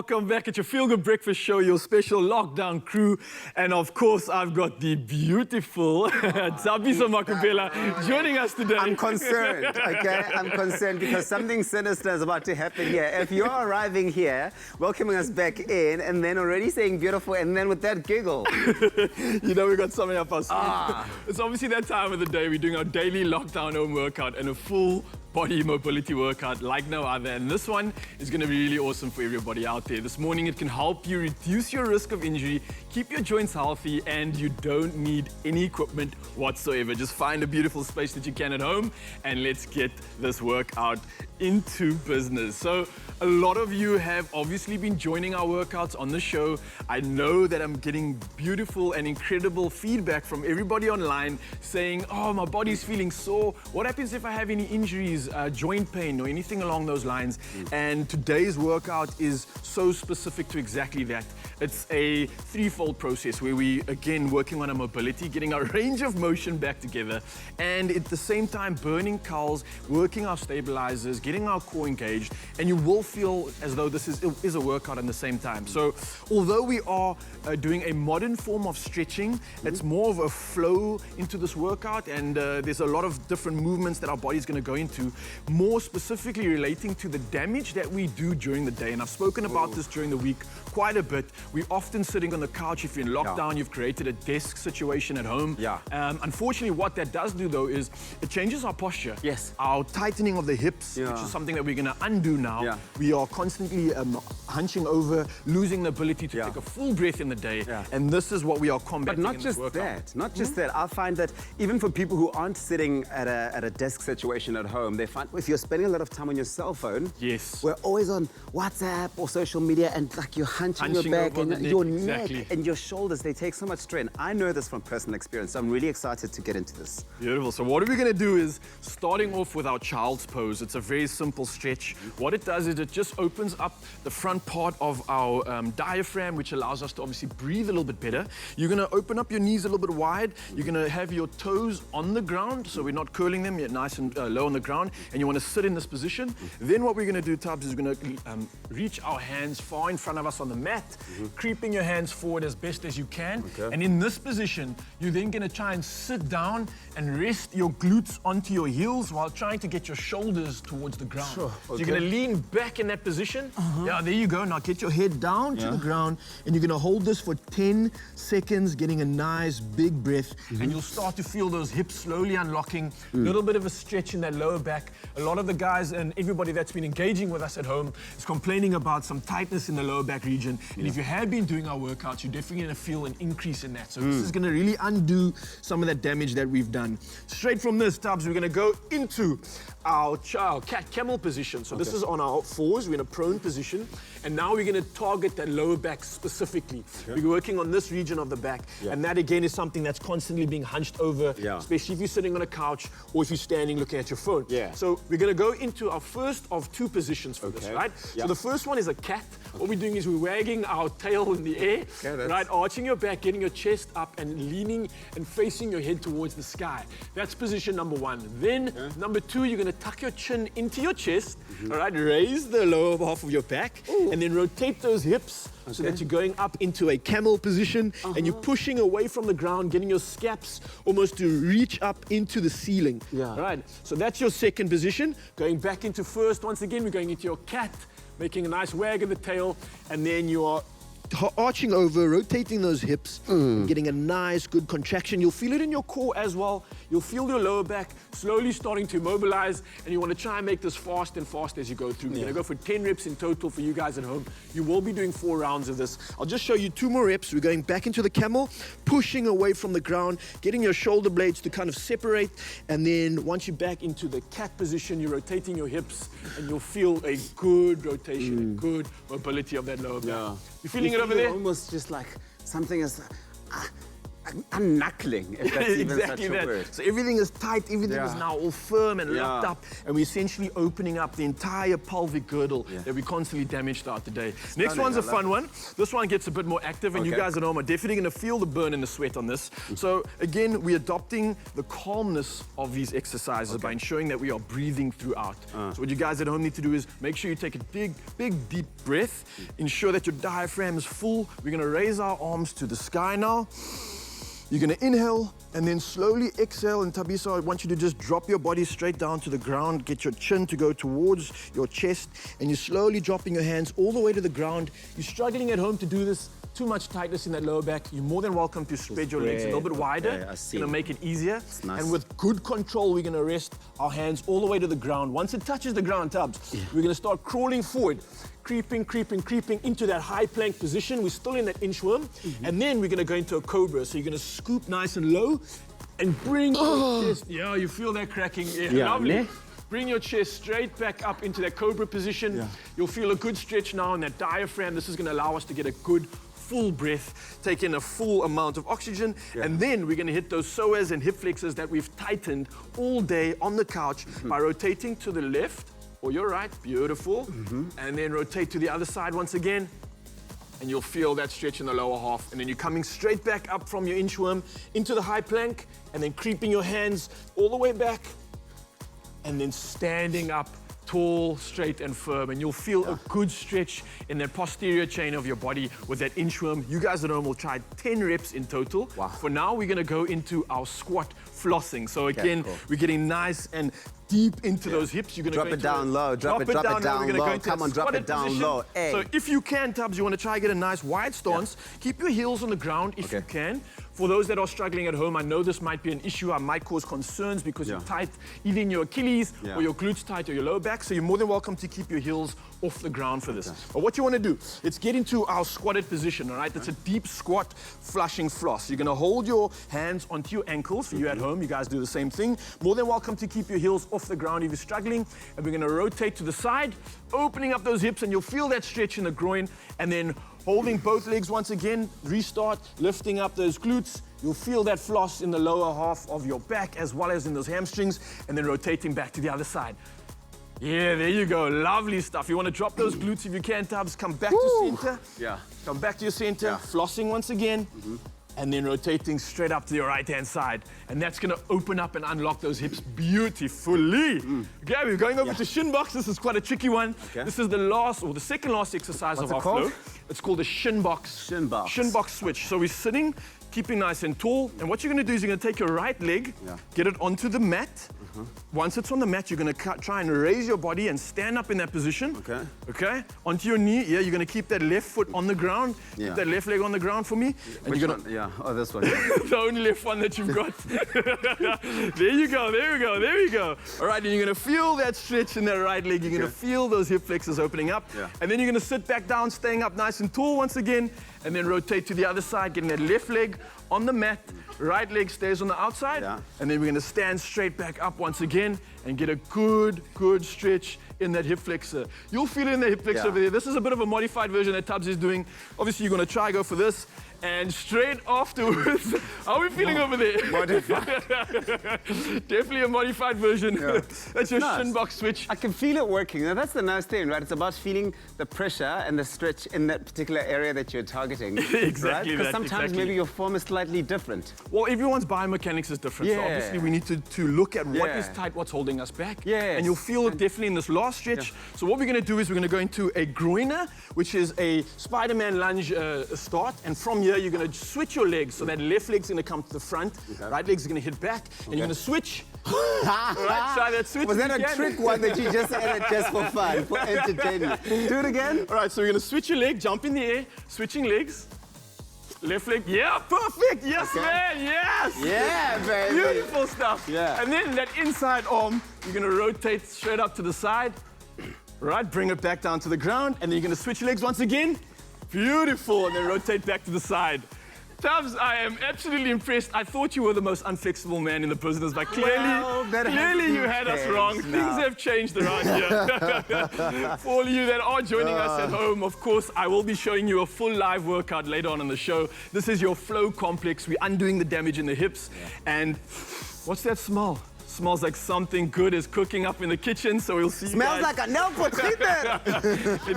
welcome back at your Feel Good Breakfast Show, your special lockdown crew. And of course, I've got the beautiful Tsabiso Makubela joining us today. I'm concerned, okay? I'm concerned because something sinister is about to happen here. If you're arriving here, welcoming us back in, and then already saying beautiful, and then with that giggle. You know, we got something up our sleeve. It's obviously that time of the day. We're doing our daily lockdown home workout and a full body mobility workout like no other, and this one is going to be really awesome for everybody out there. This morning it can help you reduce your risk of injury, keep your joints healthy, and you don't need any equipment whatsoever. Just find a beautiful space that you can at home and let's get this workout into business. So a lot of you have obviously been joining our workouts on the show. I know that I'm getting beautiful and incredible feedback from everybody online saying, oh, my body's feeling sore. What happens if I have any injuries, joint pain or anything along those lines? And today's workout is so specific to exactly that. It's a threefold process where we, again, working on our mobility, getting our range of motion back together, and at the same time burning calories, working our stabilizers, getting our core engaged, and you will feel as though this is a workout at the same time. So although we are doing a modern form of stretching, it's more of a flow into this workout, and there's a lot of different movements that our body's going to go into, more specifically relating to the damage that we do during the day. And I've spoken about this during the week quite a bit. We're often sitting on the couch. If you're in lockdown, you've created a desk situation at home. Unfortunately, what that does do, though, is it changes our posture. Yes. Our tightening of the hips, which is something that we're going to undo now. We are constantly hunching over, losing the ability to take a full breath in the day. And this is what we are combating. But not just that. Not just that. I find that even for people who aren't sitting at a desk situation at home, they find if you're spending a lot of time on your cell phone, we're always on WhatsApp or social media, and like you're hunching your back and your neck and your shoulders, they take so much strain. I know this from personal experience, so I'm really excited to get into this. Beautiful. So what we're going to do is, starting off with our child's pose. It's a very simple stretch. What it does is it just opens up the front part of our diaphragm, which allows us to obviously breathe a little bit better. You're going to open up your knees a little bit wide. You're going to have your toes on the ground, so we're not curling them. You're nice and low on the ground, and you want to sit in this position. Then what we're going to do, Tubbs, is we're going to reach our hands far in front of us on the mat, creeping your hands forward as best as you can. And in this position, you're then going to try and sit down and rest your glutes onto your heels while trying to get your shoulders towards the ground. So you're going to lean back in that position. Yeah, there you go. Now get your head down to the ground, and you're going to hold this for 10 seconds, getting a nice big breath, and you'll start to feel those hips slowly unlocking, a little bit of a stretch in that lower back. A lot of the guys and everybody that's been engaging with us at home is complaining about some tightness in the lower back region. And if you have been doing our workouts, you're definitely going to feel an increase in that. So this is going to really undo some of that damage that we've done. Straight from this, Tubbs, we're going to go into our cat camel position. So this is on our fours. We're in a prone position. And now we're going to target that lower back specifically. We're working on this region of the back. And that, again, is something that's constantly being hunched over, especially if you're sitting on a couch or if you're standing looking at your phone. So we're going to go into our first of two positions for this, right? So the first one is a cat. What we're doing is we're wagging our tail in the air, right? Arching your back, getting your chest up and leaning and facing your head towards the sky. That's position number one. Then number two, you're going to tuck your chin into your chest, all right? Raise the lower half of your back and then rotate those hips so that you're going up into a camel position and you're pushing away from the ground, getting your scaps almost to reach up into the ceiling. All right, so that's your second position. Going back into first, once again, we're going into your cat, making a nice wag of the tail, and then you are arching over, rotating those hips, getting a nice, good contraction. You'll feel it in your core as well. You'll feel your lower back slowly starting to mobilize, and you want to try and make this fast and fast as you go through. We're going to go for 10 reps in total for you guys at home. You will be doing 4 rounds of this. I'll just show you 2 more reps. We're going back into the camel, pushing away from the ground, getting your shoulder blades to kind of separate, and then once you're back into the cat position, you're rotating your hips, and you'll feel a good rotation, a good mobility of that lower back. You're feeling it over there? Almost just like something is unknuckling, if that's even exactly such a that. word. So everything is tight, everything is now all firm and locked up, and we're essentially opening up the entire pelvic girdle that we constantly damage throughout the day. Next one's a fun one. This one gets a bit more active, and you guys at home are definitely going to feel the burn and the sweat on this. So again, we're adopting the calmness of these exercises by ensuring that we are breathing throughout. So what you guys at home need to do is make sure you take a big, deep breath. Ensure that your diaphragm is full. We're going to raise our arms to the sky now. You're going to inhale and then slowly exhale. And Thabiso, I want you to just drop your body straight down to the ground. Get your chin to go towards your chest. And you're slowly dropping your hands all the way to the ground. You're struggling at home to do this. Too much tightness in that lower back. You're more than welcome to spread your legs a little bit wider. It's going to make it easier. Nice. And with good control, we're going to rest our hands all the way to the ground. Once it touches the ground, Tubbs, we're going to start crawling forward. Creeping into that high plank position. We're still in that inchworm. And then we're going to go into a cobra. So you're going to scoop nice and low and bring your chest. Yeah, you feel that cracking. Yeah, lovely. Bring your chest straight back up into that cobra position. You'll feel a good stretch now in that diaphragm. This is going to allow us to get a good full breath, take in a full amount of oxygen, and then we're going to hit those psoas and hip flexors that we've tightened all day on the couch by rotating to the left or your right, beautiful, and then rotate to the other side once again, and you'll feel that stretch in the lower half, and then you're coming straight back up from your inchworm into the high plank, and then creeping your hands all the way back, and then standing up tall, straight and firm, and you'll feel a good stretch in that posterior chain of your body with that inchworm. You guys at home will try 10 reps in total. For now, we're gonna go into our squat flossing. So again, we're getting nice and deep into those hips. You're gonna drop it down low, drop it down low. Come on, drop it down low. So if you can, Tubbs, you wanna try and get a nice wide stance. Keep your heels on the ground if you can. For those that are struggling at home, I know this might be an issue. I might cause concerns because you're tight, either in your Achilles or your glutes tight or your lower back. So you're more than welcome to keep your heels off the ground for this. But what you want to do, let's get into our squatted position, all right? That's a deep squat, flushing floss. You're going to hold your hands onto your ankles. For you at home, you guys do the same thing. More than welcome to keep your heels off the ground if you're struggling. And we're going to rotate to the side, opening up those hips, and you'll feel that stretch in the groin. And then holding both legs once again, restart, lifting up those glutes. You'll feel that floss in the lower half of your back as well as in those hamstrings, and then rotating back to the other side. Yeah, there you go. Lovely stuff. You want to drop those glutes if you can, Tubbs. Come back to center. Come back to your center. Flossing once again. And then rotating straight up to your right-hand side. And that's going to open up and unlock those hips beautifully. Okay, we're going over to shin box. This is quite a tricky one. This is the last, or the second last exercise of our flow. It's called the shin box. Shin box switch. So we're sitting, keeping nice and tall. And what you're going to do is you're going to take your right leg, get it onto the mat. Once it's on the mat, you're going to try and raise your body and stand up in that position. Okay? Onto your knee. Yeah, you're going to keep that left foot on the ground. Keep that left leg on the ground for me. And Which one? Oh, this one. The only left one that you've got. There you go, there we go, there we go. All right, and you're going to feel that stretch in that right leg. You're going to feel those hip flexors opening up. And then you're going to sit back down, staying up nice and tall once again, and then rotate to the other side, getting that left leg on the mat. Right leg stays on the outside, and then we're going to stand straight back up once again and get a good stretch in that hip flexor. You'll feel it in the hip flexor over there. This is a bit of a modified version that Tubbs is doing. Obviously, you're going to try go for this. And straight afterwards, how are we feeling over there? Modified. Definitely a modified version. That's your shin box switch. I can feel it working. Now, that's the nice thing, right? It's about feeling the pressure and the stretch in that particular area that you're targeting. Exactly. Because sometimes maybe your form is slightly different. Well, everyone's biomechanics is different. So obviously we need to look at what is tight, what's holding us back. And you'll feel it definitely in this last stretch. So what we're going to do is we're going to go into a groiner, which is a Spider-Man lunge start. And from here, you're going to switch your legs. So that left leg's going to come to the front, right leg's going to hit back, and you're going to switch. Right, try that switch. Was that a trick one that you just added just for fun, for entertainment? Do it again. All right, so we're going to switch your leg, jump in the air, switching legs. Left leg, perfect, yes, man, yes! Yeah, baby. Beautiful stuff. And then that inside arm, you're going to rotate straight up to the side. Right, bring it back down to the ground, and then you're going to switch your legs once again. Beautiful, and then rotate back to the side. Tubbs, I am absolutely impressed. I thought you were the most unflexible man in the business, but clearly, you had us wrong. No. Things have changed around here. For all you that are joining us at home, of course, I will be showing you a full live workout later on in the show. This is your flow complex. We're undoing the damage in the hips. And what's that smell? Smells like something good is cooking up in the kitchen, so we'll see you Smells guys. like a nail potito. It